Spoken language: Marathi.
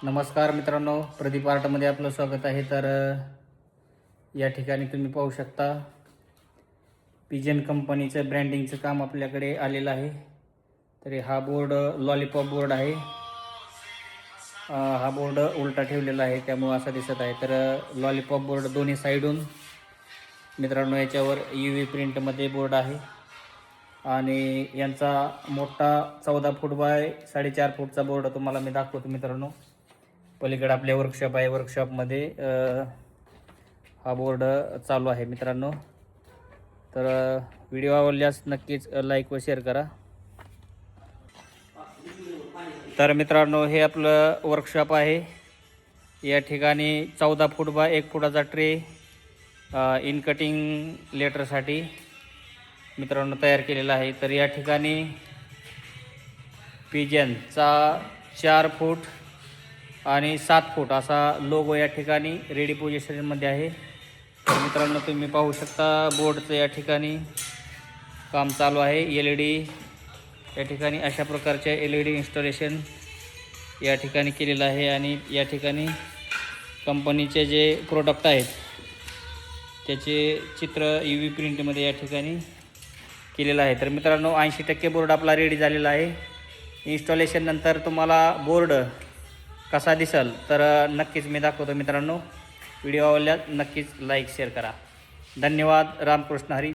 नमस्कार मित्रांनो, प्रदीप आर्टमध्ये आपलं स्वागत आहे। तर या ठिकाणी तुम्ही पाहू शकता पिजन कंपनीचं ब्रँडिंगचं काम आपल्याकडे आलेलं आहे। तरी हा बोर्ड लॉलीपॉप बोर्ड आहे। हा बोर्ड उलटा ठेवलेला आहे त्यामुळे असा दिसत आहे। तर लॉलीपॉप बोर्ड दोन्ही साइडून मित्रांनो याच्यावर UV प्रिंटमध्ये बोर्ड आहे आणि यांचा मोठा 14 फूट बाय 4.5 फूटचा बोर्ड तुम्हाला मी दाखवतो मित्रांनो। पलीकडे आपल्या वर्कशॉप आहे, वर्कशॉपमध्ये हा बोर्ड चालू आहे मित्रांनो। तर व्हिडिओ आवडल्यास नक्कीच लाईक व शेअर करा। तर मित्रांनो हे आपलं वर्कशॉप आहे। या ठिकाणी 14 foot by 1 फुटाचा tray in cutting लेटरसाठी मित्रांनो तयार केलेला आहे। तर या ठिकाणी पिजनचा 4 फूट आणि 7 फूट असा लोगो या ठिकाणी रेडी पोझिशनमध्ये आहे। तर मित्रांनो तुम्ही पाहू शकता बोर्डचं या ठिकाणी काम चालू आहे। LED या ठिकाणी अशा प्रकारचे LED इन्स्टॉलेशन या ठिकाणी केलेलं आहे आणि या ठिकाणी कंपनीचे जे प्रोडक्ट आहेत त्याचे चित्र UV प्रिंटमध्ये या ठिकाणी केलेलं आहे। तर मित्रांनो 80% बोर्ड आपला रेडी झालेला आहे। इन्स्टॉलेशन नंतर तुम्हाला बोर्ड कसा दिसेल तर नक्कीच मी दाखवतो मित्रांनो। व्हिडिओ आवडल्यास नक्कीच लाईक शेअर करा। धन्यवाद। रामकृष्ण हरी।